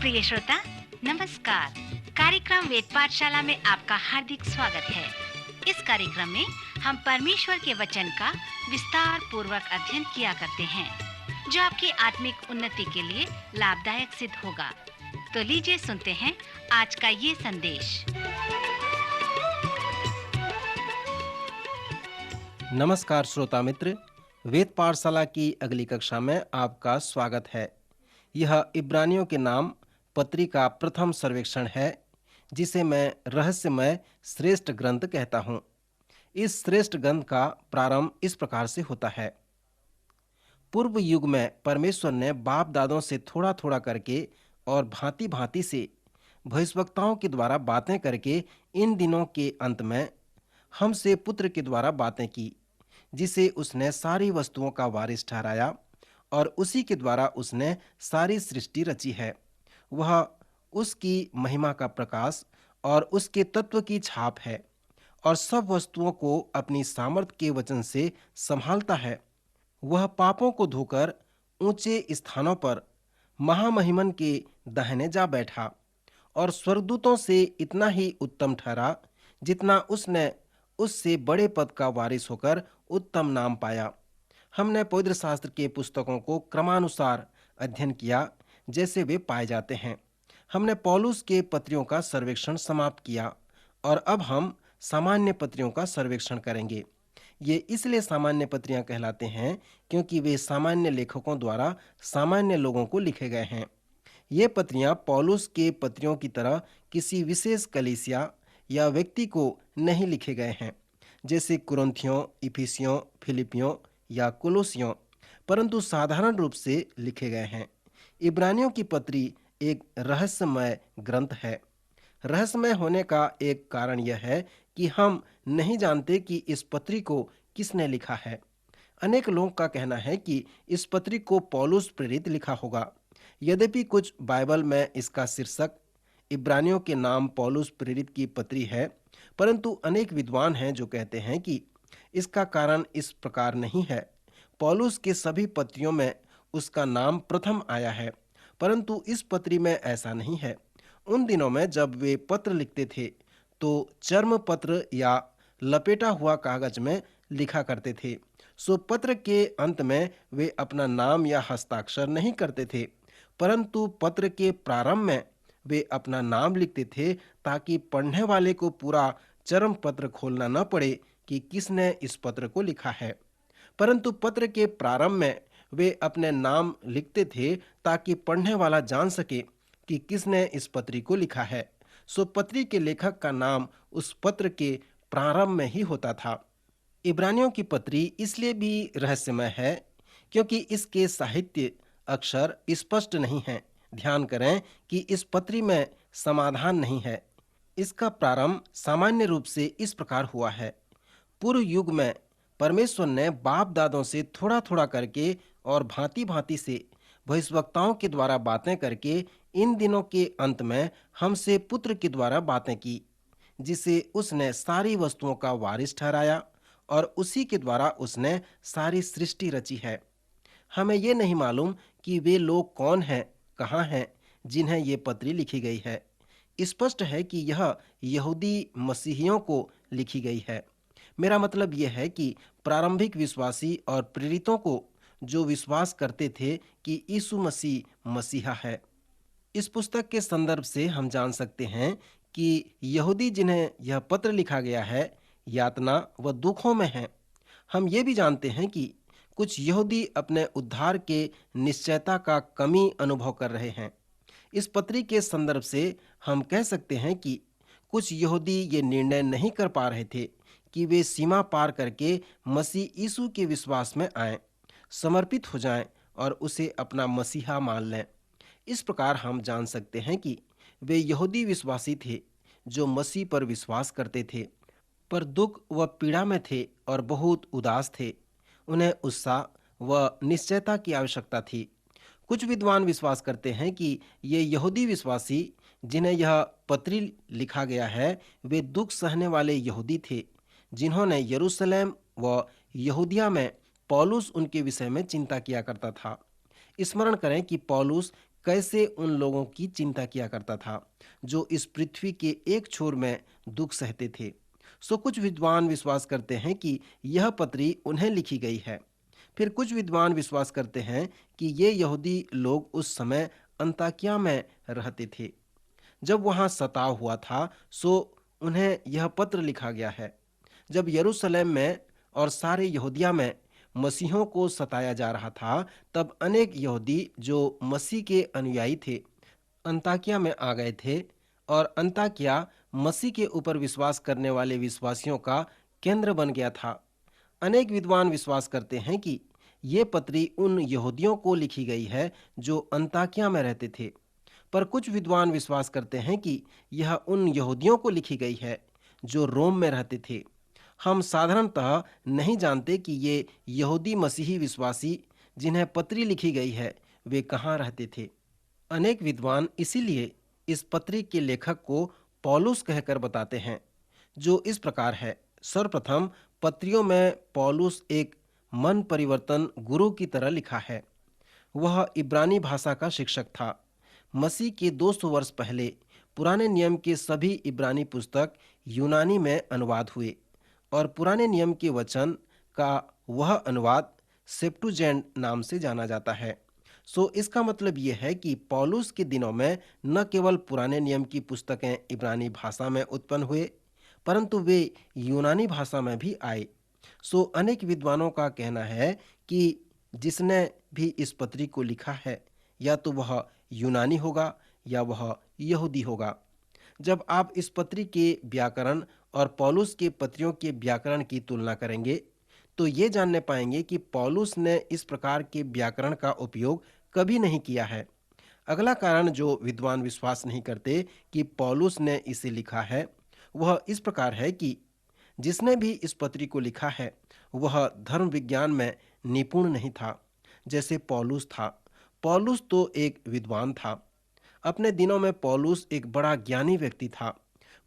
प्रिय श्रोता, नमस्कार। कार्यक्रम वेद पाठशाला में आपका हार्दिक स्वागत है। इस कार्यक्रम में हम परमेश्वर के वचन का विस्तार पूर्वक अध्ययन किया करते हैं, जो आपकी आत्मिक उन्नति के लिए लाभदायक सिद्ध होगा। तो लीजिए सुनते हैं आज का ये संदेश। नमस्कार श्रोता मित्र, वेद पाठशाला की अगली कक्षा में आपका स्वागत है। यह इब्रानियों के नाम पत्री का प्रथम सर्वेक्षण है, जिसे मैं रहस्यमय श्रेष्ठ ग्रंथ कहता हूँ। इस श्रेष्ठ ग्रंथ का प्रारंभ इस प्रकार से होता है। पूर्व युग में परमेश्वर ने बाप दादों से थोड़ा थोड़ा करके और भांति भांति से भविष्यवक्ताओं के द्वारा बातें करके इन दिनों के अंत में हमसे पुत्र के द्वारा बातें की, जिसे उसने सारी वस्तुओं का वारिस ठहराया और उसी के द्वारा उसने सारी सृष्टि रची है। वह उसकी महिमा का प्रकाश और उसके तत्व की छाप है और सब वस्तुओं को अपनी सामर्थ के वचन से संभालता है। वह पापों को धोकर ऊंचे स्थानों पर महामहिमन के दाहिने जा बैठा और स्वर्गदूतों से इतना ही उत्तम ठहरा जितना उसने उससे बड़े पद का वारिस होकर उत्तम नाम पाया। हमने पवित्र शास्त्र के पुस्तकों को क्रमानुसार अध्ययन किया जैसे वे पाए जाते हैं। हमने पौलुस के पत्रियों का सर्वेक्षण समाप्त किया और अब हम सामान्य पत्रियों का सर्वेक्षण करेंगे। ये इसलिए सामान्य पत्रियां कहलाते हैं क्योंकि वे सामान्य लेखकों द्वारा सामान्य लोगों को लिखे गए हैं। ये पत्रियां पौलुस के पत्रियों की तरह किसी विशेष कलीसिया या व्यक्ति को नहीं लिखे गए हैं, जैसे कुरिन्थियों, इफिसियों, फिलिपियों या कुलोसियों, परंतु साधारण रूप से लिखे गए हैं। इब्रानियों की पत्री एक रहस्यमय ग्रंथ है। रहस्यमय होने का एक कारण यह है कि हम नहीं जानते कि इस पत्री को किसने लिखा है। अनेक लोगों का कहना है कि इस पत्री को पौलुस प्रेरित लिखा होगा। यद्यपि कुछ बाइबल में इसका शीर्षक इब्रानियों के नाम पौलुस प्रेरित की पत्री है, परंतु अनेक विद्वान हैं जो कहते हैं कि इसका कारण इस प्रकार नहीं है। पौलुस के सभी पत्रियों में उसका नाम प्रथम आया है, परंतु इस पत्री में ऐसा नहीं है। उन दिनों में जब वे पत्र लिखते थे तो चर्म पत्र या लपेटा हुआ कागज में लिखा करते थे। सो पत्र के अंत में वे अपना नाम या हस्ताक्षर नहीं करते थे, परंतु पत्र के प्रारंभ में वे अपना नाम लिखते थे ताकि पढ़ने वाले को पूरा चर्म पत्र खोलना न पड़े कि किसने इस पत्र को लिखा है। परंतु पत्र के प्रारंभ में वे अपने नाम लिखते थे ताकि पढ़ने वाला जान सके कि किसने इस पत्री को लिखा है। सो पत्री के लेखक का नाम उस पत्र के प्रारंभ में ही होता था। इब्रानियों की पत्री इसलिए भी रहस्यमय है क्योंकि इसके साहित्य अक्षर स्पष्ट नहीं हैं। ध्यान करें कि इस पत्री में समाधान नहीं है। इसका प्रारंभ सामान्य रूप से इस प्रकार हुआ है। पूर्व युग में परमेश्वर ने बाप दादों से थोड़ा थोड़ा करके और भांति भांति से भविष्यवक्ताओं के द्वारा बातें करके इन दिनों के अंत में हमसे पुत्र के द्वारा बातें की, जिसे उसने सारी वस्तुओं का वारिस ठहराया और उसी के द्वारा उसने सारी सृष्टि रची है। हमें ये नहीं मालूम कि वे लोग कौन हैं, कहाँ हैं, जिन्हें ये पत्री लिखी गई है। स्पष्ट है कि यह यहूदी मसीहियों को लिखी गई है। मेरा मतलब यह है कि प्रारंभिक विश्वासी और प्रेरितों को जो विश्वास करते थे कि यीशु मसीह मसीहा है। इस पुस्तक के संदर्भ से हम जान सकते हैं कि यहूदी जिन्हें यह पत्र लिखा गया है यातना व दुखों में हैं। हम ये भी जानते हैं कि कुछ यहूदी अपने उद्धार के निश्चयता का कमी अनुभव कर रहे हैं। इस पत्री के संदर्भ से हम कह सकते हैं कि कुछ यहूदी ये निर्णय नहीं कर पा रहे थे कि वे सीमा पार करके मसीह यीशु के विश्वास में आएं, समर्पित हो जाएं और उसे अपना मसीहा मान लें। इस प्रकार हम जान सकते हैं कि वे यहूदी विश्वासी थे जो मसीह पर विश्वास करते थे, पर दुख व पीड़ा में थे और बहुत उदास थे। उन्हें उत्साह व निश्चयता की आवश्यकता थी। कुछ विद्वान विश्वास करते हैं कि ये यहूदी विश्वासी जिन्हें यह पत्री लिखा गया है, वे दुख सहने वाले यहूदी थे जिन्होंने यरूशलेम व यहूदिया में पौलुस उनके विषय में चिंता किया करता था। स्मरण करें कि पौलुस कैसे उन लोगों की चिंता किया करता था जो इस पृथ्वी के एक छोर में दुख सहते थे। सो कुछ विद्वान विश्वास करते हैं कि यह पत्री उन्हें लिखी गई है। फिर कुछ विद्वान विश्वास करते हैं कि ये यहूदी लोग उस समय अंताकिया में रहते थे जब वहां सताव हुआ था, सो उन्हें यह पत्र लिखा गया है। जब यरूशलेम में और सारे यहूदिया में मसीहों को सताया जा रहा था, तब अनेक यहूदी जो मसीह के अनुयायी थे अंताकिया में आ गए थे, और अंताकिया मसीह के ऊपर विश्वास करने वाले विश्वासियों का केंद्र बन गया था। अनेक विद्वान विश्वास करते हैं कि ये पत्री उन यहूदियों को लिखी गई है जो अंताकिया में रहते थे, पर कुछ विद्वान विश्वास करते हैं कि यह उन यहूदियों को लिखी गई है जो रोम में रहते थे। हम साधारणतः नहीं जानते कि ये यहूदी मसीही विश्वासी जिन्हें पत्री लिखी गई है वे कहाँ रहते थे। अनेक विद्वान इसीलिए इस पत्री के लेखक को पौलुस कहकर बताते हैं, जो इस प्रकार है। सर्वप्रथम पत्रियों में पौलुस एक मन परिवर्तन गुरु की तरह लिखा है। वह इब्रानी भाषा का शिक्षक था। मसीह के 200 वर्ष पहले पुराने नियम के सभी इब्रानी पुस्तक यूनानी में अनुवाद हुए और पुराने नियम के वचन का वह अनुवाद सेप्टुजेंट नाम से जाना जाता है। सो इसका मतलब यह है कि पौलुस के दिनों में न केवल पुराने नियम की पुस्तकें इब्रानी भाषा में उत्पन्न हुए, परंतु वे यूनानी भाषा में भी आए। सो अनेक विद्वानों का कहना है कि जिसने भी इस पत्री को लिखा है या तो वह यूनानी होगा या वह यहूदी होगा। जब आप इस पत्री के व्याकरण और पौलुस के पत्रियों के व्याकरण की तुलना करेंगे तो ये जानने पाएंगे कि पौलुस ने इस प्रकार के व्याकरण का उपयोग कभी नहीं किया है। अगला कारण जो विद्वान विश्वास नहीं करते कि पौलुस ने इसे लिखा है वह इस प्रकार है कि जिसने भी इस पत्री को लिखा है वह धर्म विज्ञान में निपुण नहीं था जैसे पौलुस था। पौलुस तो एक विद्वान था। अपने दिनों में पौलुस एक बड़ा ज्ञानी व्यक्ति था,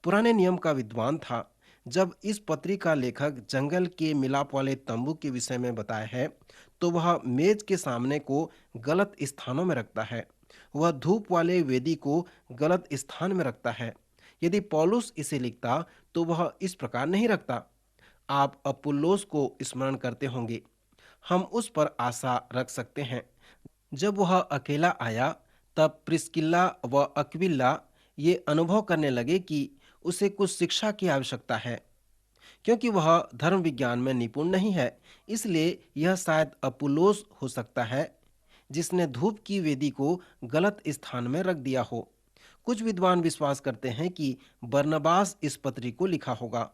पुराने नियम का विद्वान था। जब इस पत्री का लेखक जंगल के मिलाप वाले तंबू के विषय में बताया है तो वह मेज के सामने को गलत स्थानों में रखता है। वह धूप वाले वेदी को गलत स्थान में रखता है। यदि पौलुस इसे लिखता तो वह इस प्रकार नहीं रखता। आप अपुल्लोस को स्मरण करते होंगे। हम उस पर आशा रख सकते हैं। जब वह अकेला आया तब प्रिस्किल्ला व अक्विला ये अनुभव करने लगे कि उसे कुछ शिक्षा की आवश्यकता है, क्योंकि वह धर्म विज्ञान में निपुण नहीं है। इसलिए यह शायद अपुल्लोस हो सकता है जिसने धूप की वेदी को गलत स्थान में रख दिया हो। कुछ विद्वान विश्वास करते हैं कि बरनबास इस पत्री को लिखा होगा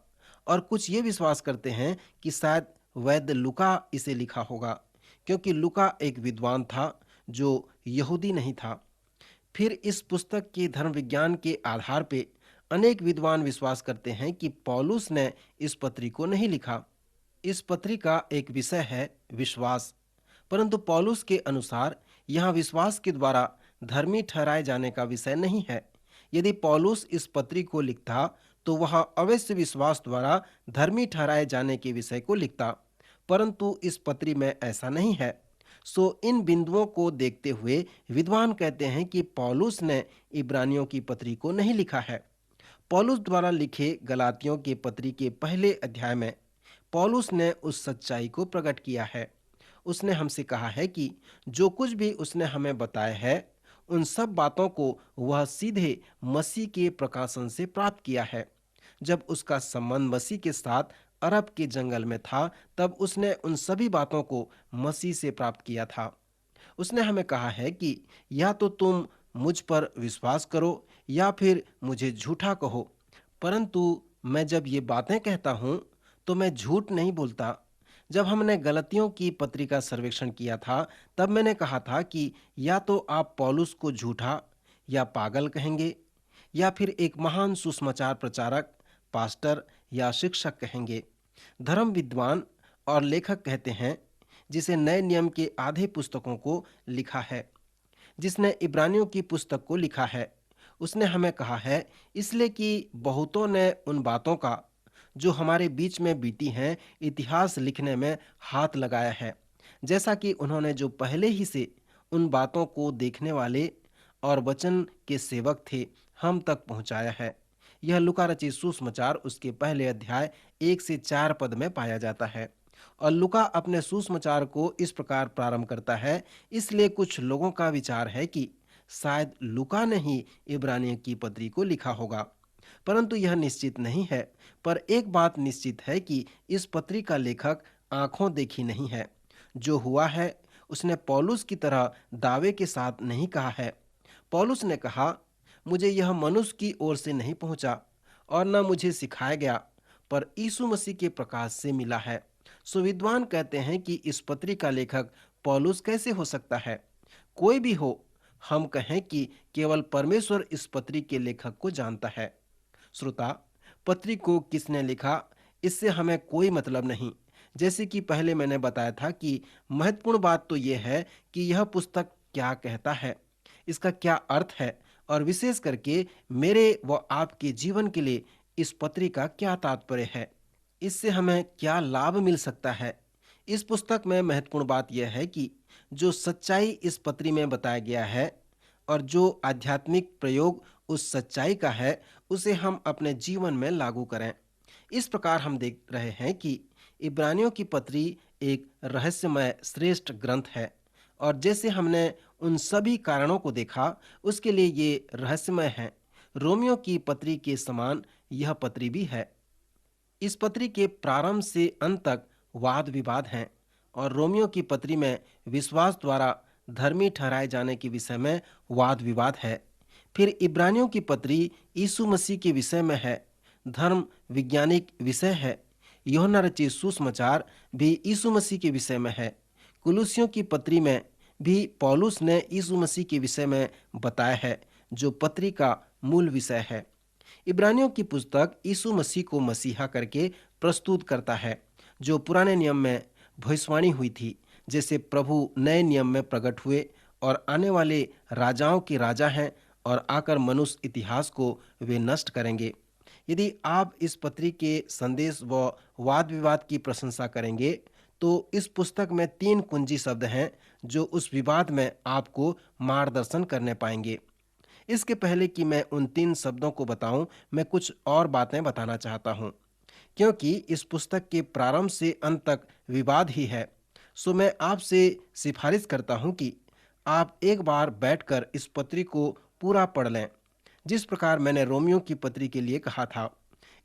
और कुछ ये विश्वास करते हैं कि शायद वैद्य लुका इसे लिखा होगा, क्योंकि लुका एक विद्वान था जो यहूदी नहीं था। फिर इस पुस्तक के धर्म विज्ञान के आधार पे अनेक विद्वान विश्वास करते हैं कि पौलुस ने इस पत्री को नहीं लिखा। इस पत्री का एक विषय है विश्वास, परंतु पौलुस के अनुसार यह विश्वास के द्वारा धर्मी ठहराए जाने का विषय नहीं है। यदि पौलुस इस पत्री को लिखता तो वह अवश्य विश्वास द्वारा धर्मी ठहराए जाने के विषय को लिखता, परंतु इस पत्री में ऐसा नहीं है। सो इन बिंदुओं को देखते हुए विद्वान कहते हैं कि पौलुस ने इब्रानियों की पत्री को नहीं लिखा है। पौलुस द्वारा लिखे गलातियों के पत्री के पहले अध्याय में पौलुस ने उस सच्चाई को प्रकट किया है। उसने हमसे कहा है कि जो कुछ भी उसने हमें बताया है उन सब बातों को वह सीधे मसीह के प्रकाशन से प्राप्त किया है। जब उसका संबंध मसीह के साथ अरब के जंगल में था तब उसने उन सभी बातों को मसीह से प्राप्त किया था। उसने हमें कहा है कि या तो तुम मुझ पर विश्वास करो या फिर मुझे झूठा कहो, परंतु मैं जब ये बातें कहता हूँ तो मैं झूठ नहीं बोलता। जब हमने गलतियों की पत्री का सर्वेक्षण किया था तब मैंने कहा था कि या तो आप पौलुस को झूठा या पागल कहेंगे या फिर एक महान सुसमाचार प्रचारक, पास्टर या शिक्षक कहेंगे। धर्म विद्वान और लेखक कहते हैं जिसे नए नियम के आधे पुस्तकों को लिखा है, जिसने इब्रानियों की पुस्तक को लिखा है, उसने हमें कहा है इसलिए कि बहुतों ने उन बातों का जो हमारे बीच में बीती हैं इतिहास लिखने में हाथ लगाया है, जैसा कि उन्होंने जो पहले ही से उन बातों को देखने वाले और वचन के सेवक थे, हम तक पहुंचाया है। यह लूका रचित सुसमाचार उसके पहले अध्याय 1 से 4 पद में पाया जाता है। और लूका अपने सुसमाचार को इस प्रकार प्रारंभ करता है। इसलिए कुछ लोगों का विचार है कि शायद लूका ने ही इब्रानियों की पत्री को लिखा होगा, परंतु यह निश्चित नहीं है। पर एक बात निश्चित है कि इस पत्री का लेखक आंखों देखी नहीं है। जो हुआ है उसने पौलुस की तरह दावे के साथ नहीं कहा है। पौलुस ने कहा, मुझे यह मनुष्य की ओर से नहीं पहुंचा और न मुझे सिखाया गया, पर यीशु मसीह के प्रकाश से मिला है। सो विद्वान कहते हैं कि इस पत्री का लेखक पौलुस कैसे हो सकता है। कोई भी हो, हम कहें कि केवल परमेश्वर इस पत्री के लेखक को जानता है। श्रोता, पत्री को किसने लिखा इससे हमें कोई मतलब नहीं। जैसे कि पहले मैंने बताया था कि महत्वपूर्ण बात तो यह है कि यह पुस्तक क्या कहता है, इसका क्या अर्थ है, और विशेष करके मेरे व आपके जीवन के लिए इस पत्री का क्या तात्पर्य है, इससे हमें क्या लाभ मिल सकता है। इस पुस्तक में महत्वपूर्ण बात यह है कि जो सच्चाई इस पत्री में बताया गया है और जो आध्यात्मिक प्रयोग उस सच्चाई का है, उसे हम अपने जीवन में लागू करें। इस प्रकार हम देख रहे हैं कि इब्रानियों की पत्री एक रहस्यमय श्रेष्ठ ग्रंथ है, और जैसे हमने उन सभी कारणों को देखा, उसके लिए ये रहस्यमय है। रोमियो की पत्री के समान यह पत्री भी है। इस पत्री के प्रारंभ से अंत तक वाद विवाद हैं, और रोमियो की पत्री में विश्वास द्वारा धर्मी ठहराए जाने के विषय में वाद विवाद है। फिर इब्रानियों की पत्री यीशु मसीह के विषय में है, धर्म वैज्ञानिक विषय है। यूहन्ना रचित सुसमाचार भी यीशु मसीह के विषय में है। कुलुसियों की पत्री में भी पौलुस ने यीशु मसीह के विषय में बताया है, जो पत्री का मूल विषय है। इब्रानियों की पुस्तक यीशु मसीह को मसीहा करके प्रस्तुत करता है, जो पुराने नियम में भविष्यवाणी हुई थी। जैसे प्रभु नए नियम में प्रकट हुए और आने वाले राजाओं के राजा हैं, और आकर मनुष्य इतिहास को वे नष्ट करेंगे। यदि आप इस पत्री के संदेश व वाद विवाद की प्रशंसा करेंगे, तो इस पुस्तक में 3 कुंजी शब्द हैं जो उस विवाद में आपको मार्गदर्शन करने पाएंगे। इसके पहले कि मैं उन 3 शब्दों को बताऊं, मैं कुछ और बातें बताना चाहता हूं। क्योंकि इस पुस्तक के प्रारंभ से अंत तक विवाद ही है, सो मैं आपसे सिफारिश करता हूं कि आप एक बार बैठकर इस पत्री को पूरा पढ़ लें, जिस प्रकार मैंने रोमियो की पत्री के लिए कहा था।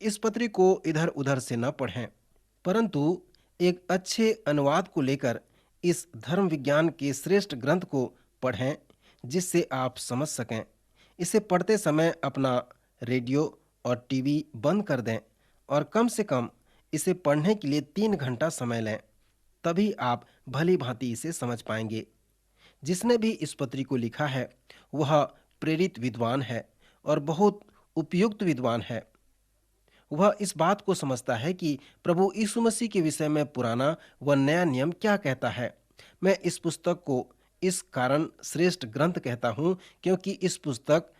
इस पत्री को इधर उधर से न पढ़ें, परंतु एक अच्छे अनुवाद को लेकर इस धर्म विज्ञान के श्रेष्ठ ग्रंथ को पढ़ें, जिससे आप समझ सकें। इसे पढ़ते समय अपना रेडियो और टीवी बंद कर दें, और कम से कम इसे पढ़ने के लिए 3 घंटा समय लें, तभी आप भली भांति इसे समझ पाएंगे। जिसने भी इस पत्री को लिखा है वह प्रेरित विद्वान है और बहुत उपयुक्त विद्वान है। वह इस बात को समझता है कि प्रभु यीशु मसीह के विषय में पुराना व नया नियम क्या कहता है। मैं इस पुस्तक को इस कारण श्रेष्ठ ग्रंथ कहता हूँ, क्योंकि इस पुस्तक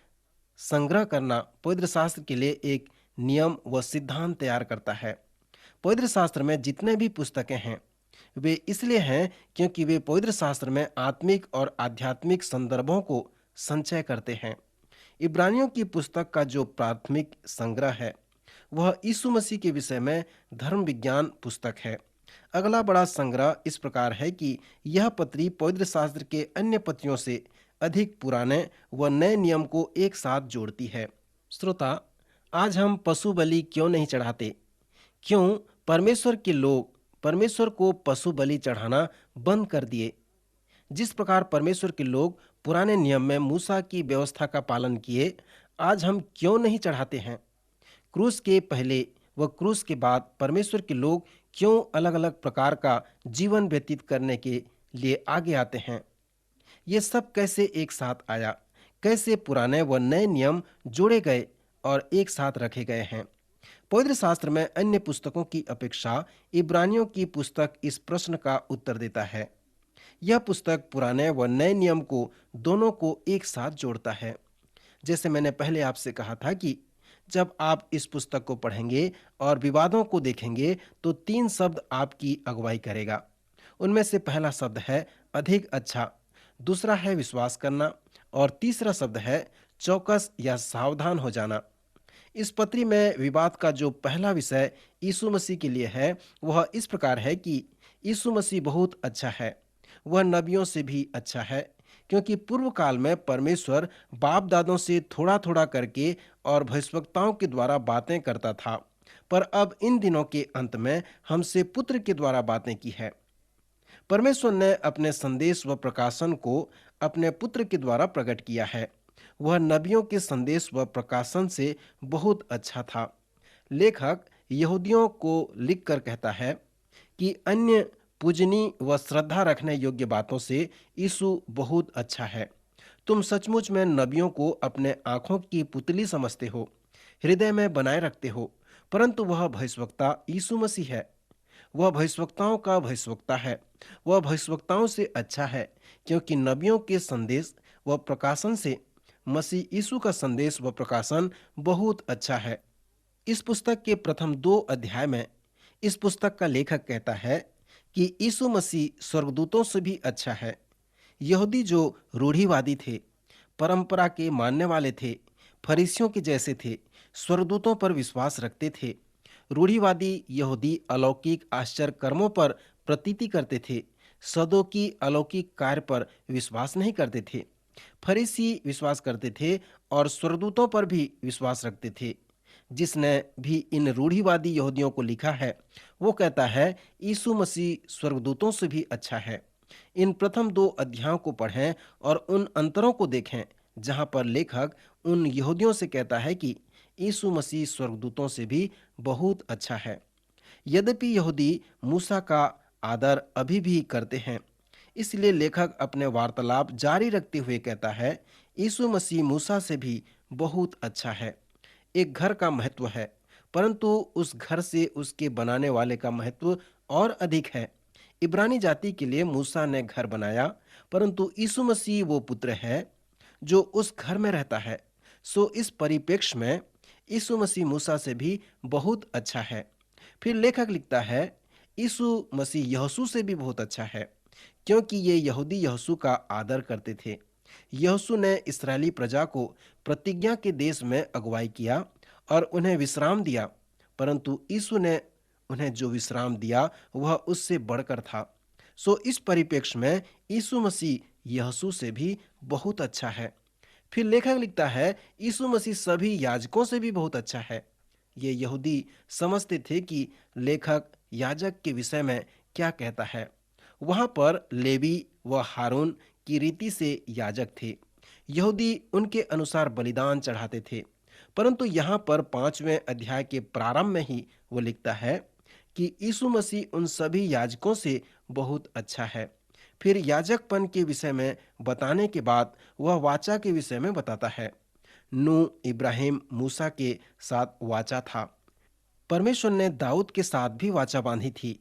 संग्रह करना पवित्र शास्त्र के लिए एक नियम व सिद्धांत तैयार करता है। पवित्र शास्त्र में जितने भी पुस्तकें हैं, वे इसलिए हैं क्योंकि वे पवित्र शास्त्र में आत्मिक और आध्यात्मिक संदर्भों को संचय करते हैं। इब्रानियों की पुस्तक का जो प्राथमिक संग्रह है, वह यीशु मसीह के विषय में धर्म विज्ञान पुस्तक है। अगला बड़ा संग्रह इस प्रकार है कि यह पत्री पवित्र शास्त्र के अन्य पत्रियों से अधिक पुराने व नए नियम को एक साथ जोड़ती है। श्रोता, आज हम पशु बलि क्यों नहीं चढ़ाते? क्यों परमेश्वर के लोग परमेश्वर को पशु बलि चढ़ाना बंद कर दिए? जिस प्रकार परमेश्वर के लोग पुराने नियम में मूसा की व्यवस्था का पालन किए, आज हम क्यों नहीं चढ़ाते हैं? क्रूस के पहले व क्रूस के बाद परमेश्वर के लोग क्यों अलग अलग प्रकार का जीवन व्यतीत करने के लिए आगे आते हैं? ये सब कैसे एक साथ आया? कैसे पुराने व नए नियम जोड़े गए और एक साथ रखे गए हैं? पवित्र शास्त्र में अन्य पुस्तकों की अपेक्षा इब्रानियों की पुस्तक इस प्रश्न का उत्तर देता है। यह पुस्तक पुराने व नए नियम को दोनों को एक साथ जोड़ता है। जैसे मैंने पहले आपसे कहा था कि जब आप इस पुस्तक को पढ़ेंगे और विवादों को देखेंगे, तो 3 शब्द आपकी अगुवाई करेगा। उनमें से पहला शब्द है अधिक अच्छा, दूसरा है विश्वास करना, और तीसरा शब्द है चौकस या सावधान हो जाना। इस पत्री में विवाद का जो पहला विषय यीशु मसीह के लिए है वह इस प्रकार है कि यीशु मसीह बहुत अच्छा है, वह नबियों से भी अच्छा है, क्योंकि पूर्व काल में परमेश्वर बाप दादों से थोड़ा थोड़ा करके और भविष्यवक्ताओं के द्वारा बातें करता था, पर अब इन दिनों के अंत में हमसे पुत्र के द्वारा बातें की है। परमेश्वर ने अपने संदेश व प्रकाशन को अपने पुत्र के द्वारा प्रकट किया है। वह नबियों के संदेश व प्रकाशन से बहुत अच्छा था। लेखक यहूदियों को लिखकर कहता है कि अन्य पूजनीय व श्रद्धा रखने योग्य बातों से यीशु बहुत अच्छा है। तुम सचमुच में नबियों को अपने आंखों की पुतली समझते हो, हृदय में बनाए रखते हो, परंतु वह भविष्यवक्ता यीशु मसीह है। वह भविष्यवक्ताओं का भविष्यवक्ता है। वह भविष्यवक्ताओं से अच्छा है, क्योंकि नबियों के संदेश व प्रकाशन से मसीह यीशु का संदेश व प्रकाशन बहुत अच्छा है। इस पुस्तक के प्रथम 2 अध्याय में इस पुस्तक का लेखक कहता है कि यीशु मसीह स्वर्गदूतों से भी अच्छा है। यहूदी जो रूढ़िवादी थे, परंपरा के मानने वाले थे, फरीसियों के जैसे थे, स्वर्गदूतों पर विश्वास रखते थे। रूढ़िवादी यहूदी अलौकिक आश्चर्य कर्मों पर प्रतीति करते थे, सदों की अलौकिक कार्य पर विश्वास नहीं करते थे। फरीसी विश्वास करते थे और स्वर्गदूतों पर भी विश्वास रखते थे। जिसने भी इन रूढ़िवादी यहूदियों को लिखा है वो कहता है यीशु मसीह स्वर्गदूतों से भी अच्छा है। इन प्रथम 2 अध्यायों को पढ़ें और उन अंतरों को देखें जहां पर लेखक उन यहूदियों से कहता है कि यीशु मसीह स्वर्गदूतों से भी बहुत अच्छा है। यद्यपि यहूदी मूसा का आदर अभी भी करते हैं, इसलिए लेखक अपने वार्तालाप जारी रखते हुए कहता है यीशु मसीह मूसा से भी बहुत अच्छा है। एक घर का महत्व है, परंतु उस घर से उसके बनाने वाले का महत्व और अधिक है। इब्रानी जाति के लिए मूसा ने घर बनाया, परंतु यीशु मसीह वो पुत्र है जो उस घर में रहता है। सो इस परिप्रेक्ष्य में यीशु मसीह मूसा से भी बहुत अच्छा है। फिर लेखक लिखता है यीशु मसीह यहोशू से भी बहुत अच्छा है, क्योंकि ये यहूदी यहोशू का आदर करते थे। यहोशू ने इस्राएली प्रजा को प्रतिज्ञा के देश में अगुवाई किया और उन्हें विश्राम दिया, परंतु यीशु ने उन्हें जो विश्राम दिया वह उससे बढ़कर था। सो इस परिप्रेक्ष्य में यीशु मसीह यहोशू से भी बहुत अच्छा है। फिर लेखक लिखता है यीशु मसीह सभी याजकों से भी बहुत अच्छा है। ये यहूदी समझते थे कि लेखक याजक के विषय में क्या कहता है। वहां पर लेवी व हारून की रीति से याजक थे। यहूदी उनके अनुसार बलिदान चढ़ाते थे, परंतु यहाँ पर 5वें अध्याय के प्रारंभ में ही वो लिखता है कि यीशु मसीह उन सभी याजकों से बहुत अच्छा है। फिर याजकपन के विषय में बताने के बाद वह वाचा के विषय में बताता है। नूह, इब्राहिम, मूसा के साथ वाचा था। परमेश्वर ने दाऊद के साथ भी वाचा बांधी थी।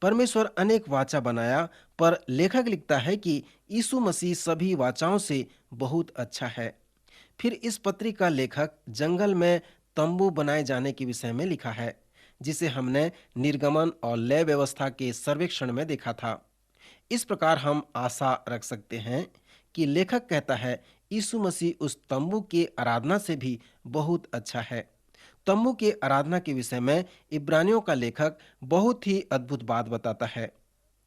परमेश्वर अनेक वाचा बनाया, पर लेखक लिखता है कि यीशु मसीह सभी वाचाओं से बहुत अच्छा है। फिर इस पत्री का लेखक जंगल में तंबू बनाए जाने के विषय में लिखा है, जिसे हमने निर्गमन और लय व्यवस्था के सर्वेक्षण में देखा था। इस प्रकार हम आशा रख सकते हैं कि लेखक कहता है यीशु मसीह उस तंबू के आराधना से भी बहुत अच्छा है। तम्बू के आराधना के विषय में इब्रानियों का लेखक बहुत ही अद्भुत बात बताता है।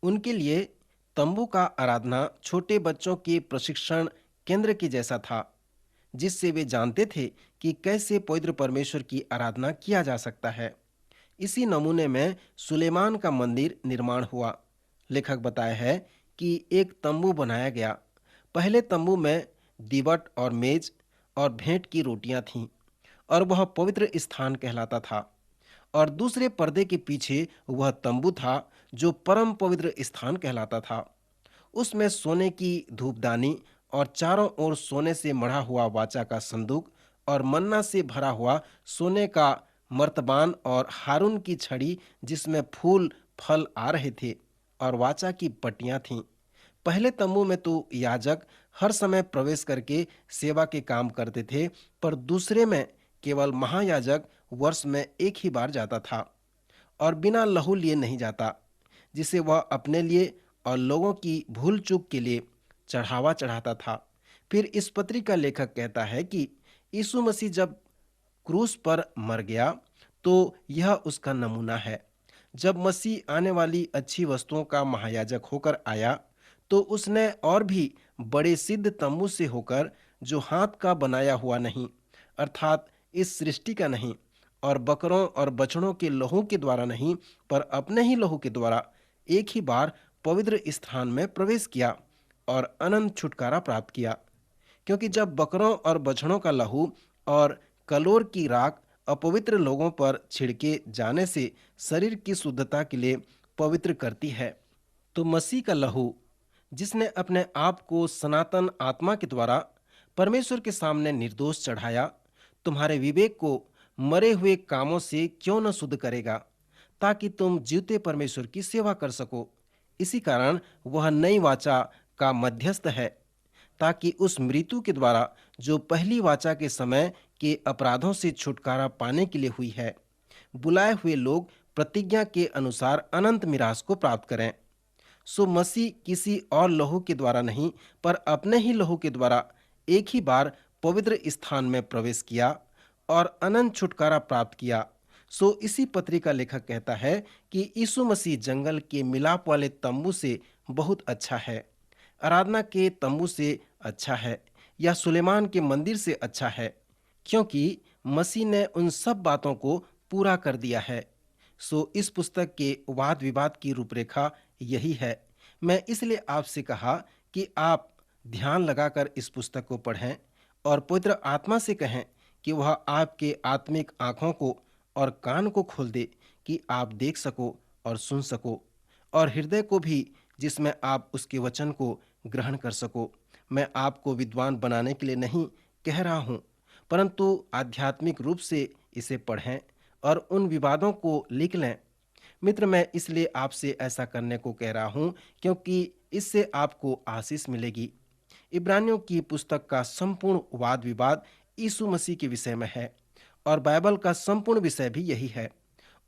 उनके लिए तम्बू का आराधना छोटे बच्चों के प्रशिक्षण केंद्र के जैसा था, जिससे वे जानते थे कि कैसे पवित्र परमेश्वर की आराधना किया जा सकता है। इसी नमूने में सुलेमान का मंदिर निर्माण हुआ। लेखक बताया है कि एक तंबू बनाया गया। पहले तंबू में दीवट और मेज और भेंट की रोटियां थीं और वह पवित्र स्थान कहलाता था, और दूसरे पर्दे के पीछे वह तंबू था जो परम पवित्र स्थान कहलाता था। उसमें सोने की धूपदानी और चारों ओर सोने से मढ़ा हुआ वाचा का संदूक और मन्ना से भरा हुआ सोने का मर्तबान और हारून की छड़ी जिसमें फूल फल आ रहे थे, और वाचा की पट्टियां थीं। पहले तंबू में तो याजक हर समय प्रवेश करके सेवा के काम करते थे, पर दूसरे में केवल महायाजक वर्ष में एक ही बार जाता था और बिना लहू लिए नहीं जाता, जिसे वह अपने लिए और लोगों की भूल चूक के लिए चढ़ावा चढ़ाता था। फिर इस पत्री का लेखक कहता है कि यीशु मसीह जब क्रूस पर मर गया तो यह उसका नमूना है। जब मसीह आने वाली अच्छी वस्तुओं का महायाजक होकर आया तो उसने और भी बड़े सिद्ध तम्बू से होकर, जो हाथ का बनाया हुआ नहीं अर्थात इस सृष्टि का नहीं, और बकरों और बछड़ों के लहू के द्वारा नहीं पर अपने ही लहू के द्वारा एक ही बार पवित्र स्थान में प्रवेश किया और अनंत छुटकारा प्राप्त किया। क्योंकि जब बकरों और बछड़ों का लहू और कलोर की राख अपवित्र लोगों पर छिड़के जाने से शरीर की शुद्धता के लिए पवित्र करती है, तो मसीह का लहू, जिसने अपने आप को सनातन आत्मा के द्वारा परमेश्वर के सामने निर्दोष चढ़ाया, तुम्हारे विवेक को मरे हुए कामों से क्यों न शुद्ध करेगा, ताकि तुम जीवते परमेश्वर की सेवा कर सको। इसी कारण वह नई वाचा का मध्यस्थ है, ताकि उस मृत्यु के द्वारा जो पहली वाचा के समय के अपराधों से छुटकारा पाने के लिए हुई है, बुलाए हुए लोग प्रतिज्ञा के अनुसार अनंत मिरास को प्राप्त करें। सो मसीह किसी और लहू के द्वारा नहीं पर अपने ही लहू के द्वारा एक ही बार पवित्र स्थान में प्रवेश किया और अनंत छुटकारा प्राप्त किया। सो इसी पत्री का लेखक कहता है कि यीशु मसीह जंगल के मिलाप वाले तंबू से बहुत अच्छा है, आराधना के तंबू से अच्छा है, या सुलेमान के मंदिर से अच्छा है, क्योंकि मसीह ने उन सब बातों को पूरा कर दिया है। सो इस पुस्तक के वाद विवाद की रूपरेखा यही है। मैं इसलिए आपसे कहा कि आप ध्यान लगाकर इस पुस्तक को पढ़ें और पवित्र आत्मा से कहें कि वह आपके आत्मिक आँखों को और कान को खोल दे कि आप देख सको और सुन सको, और हृदय को भी, जिसमें आप उसके वचन को ग्रहण कर सको। मैं आपको विद्वान बनाने के लिए नहीं कह रहा हूँ, परंतु आध्यात्मिक रूप से इसे पढ़ें और उन विवादों को लिख लें। मित्र, मैं इसलिए आपसे ऐसा करने को कह रहा हूँ क्योंकि इससे आपको आशीष मिलेगी। इब्रानियों की पुस्तक का संपूर्ण वाद विवाद यीशु मसीह के विषय में है और बाइबल का संपूर्ण विषय भी यही है।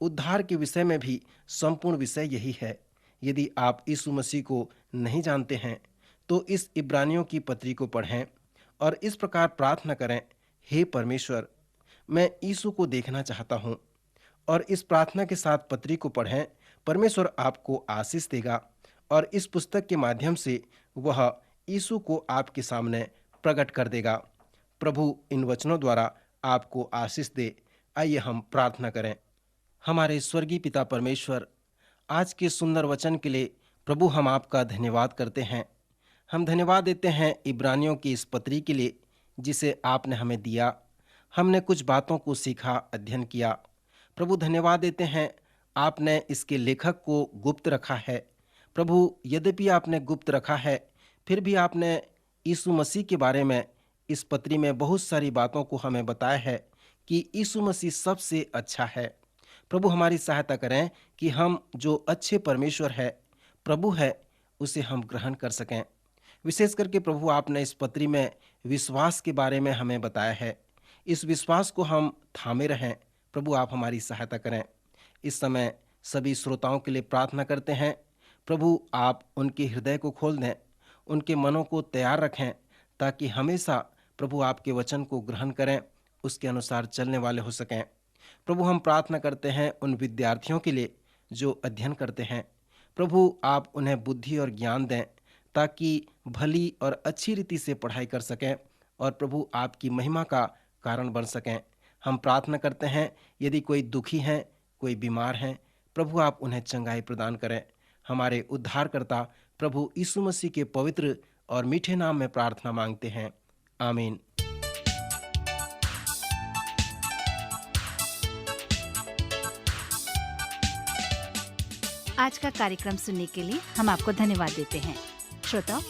उद्धार के विषय में भी संपूर्ण विषय यही है। यदि आप यीशु मसीह को नहीं जानते हैं तो इस इब्रानियों की पत्री को पढ़ें और इस प्रकार प्रार्थना करें, हे परमेश्वर, मैं यीशु को देखना चाहता हूँ। और इस प्रार्थना के साथ पत्री को पढ़ें। परमेश्वर आपको आशीष देगा और इस पुस्तक के माध्यम से वह यीशु को आपके सामने प्रकट कर देगा। प्रभु इन वचनों द्वारा आपको आशीष दे। आइए हम प्रार्थना करें। हमारे स्वर्गीय पिता परमेश्वर, आज के सुंदर वचन के लिए प्रभु हम आपका धन्यवाद करते हैं। हम धन्यवाद देते हैं इब्रानियों की इस पत्री के लिए जिसे आपने हमें दिया। हमने कुछ बातों को सीखा, अध्ययन किया। प्रभु धन्यवाद देते हैं, आपने इसके लेखक को गुप्त रखा है। प्रभु, यद्यपि आपने गुप्त रखा है, फिर भी आपने यीशु मसीह के बारे में इस पत्री में बहुत सारी बातों को हमें बताया है कि यीशु मसीह सबसे अच्छा है। प्रभु, हमारी सहायता करें कि हम जो अच्छे परमेश्वर है, प्रभु है, उसे हम ग्रहण कर सकें। विशेष करके प्रभु, आपने इस पत्री में विश्वास के बारे में हमें बताया है। इस विश्वास को हम थामे रहें। प्रभु, आप हमारी सहायता करें। इस समय सभी श्रोताओं के लिए प्रार्थना करते हैं। प्रभु, आप उनके हृदय को खोल दें, उनके मनों को तैयार रखें, ताकि हमेशा प्रभु आपके वचन को ग्रहण करें, उसके अनुसार चलने वाले हो सकें। प्रभु, हम प्रार्थना करते हैं उन विद्यार्थियों के लिए जो अध्ययन करते हैं। प्रभु, आप उन्हें बुद्धि और ज्ञान दें, ताकि भली और अच्छी रीति से पढ़ाई कर सकें और प्रभु आपकी महिमा का कारण बन सकें। हम प्रार्थना करते हैं, यदि कोई दुखी हैं, कोई बीमार हैं, प्रभु आप उन्हें चंगाई प्रदान करें। हमारे उद्धारकर्ता प्रभु यीशु मसीह के पवित्र और मीठे नाम में प्रार्थना मांगते हैं, आमीन। आज का कार्यक्रम सुनने के लिए हम आपको धन्यवाद देते हैं। श्रोताओ,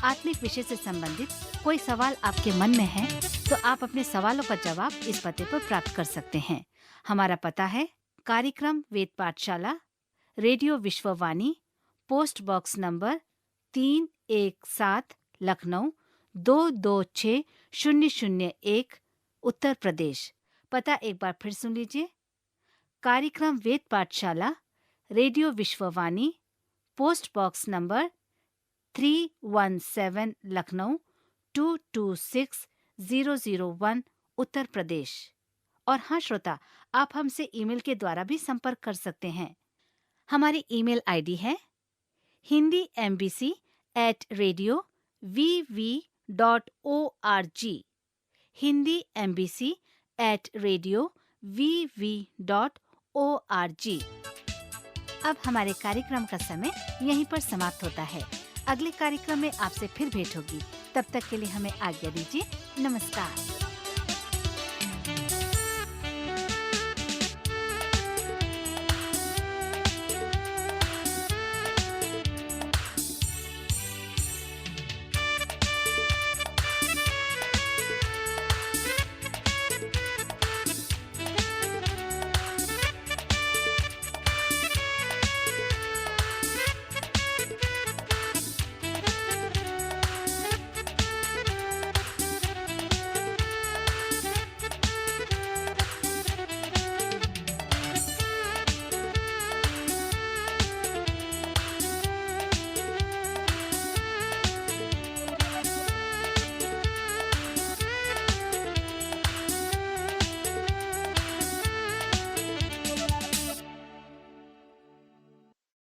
आत्मिक विषय से संबंधित कोई सवाल आपके मन में है तो आप अपने सवालों का जवाब इस पते पर प्राप्त कर सकते हैं। हमारा पता है कार्यक्रम Ved Pathshala, radio Vishwavani, post box number 317 Lucknow 226001 Uttar Pradesh. पता एक बार फिर सुन लीजिए। कार्यक्रम Ved Pathshala, radio Vishwavani, post box number 317 Lucknow 226001 Uttar Pradesh. और हाँ श्रोता, आप हमसे ईमेल के द्वारा भी संपर्क कर सकते हैं। हमारी ईमेल आईडी है hindiembassy@radio.vv.org, hindiembassy@radio.vv.org। अब हमारे कार्यक्रम का समय यहीं पर समाप्त होता है। अगले कार्यक्रम में आपसे फिर भेंट होगी। तब तक के लिए हमें आज्ञा दीजिए। नमस्कार।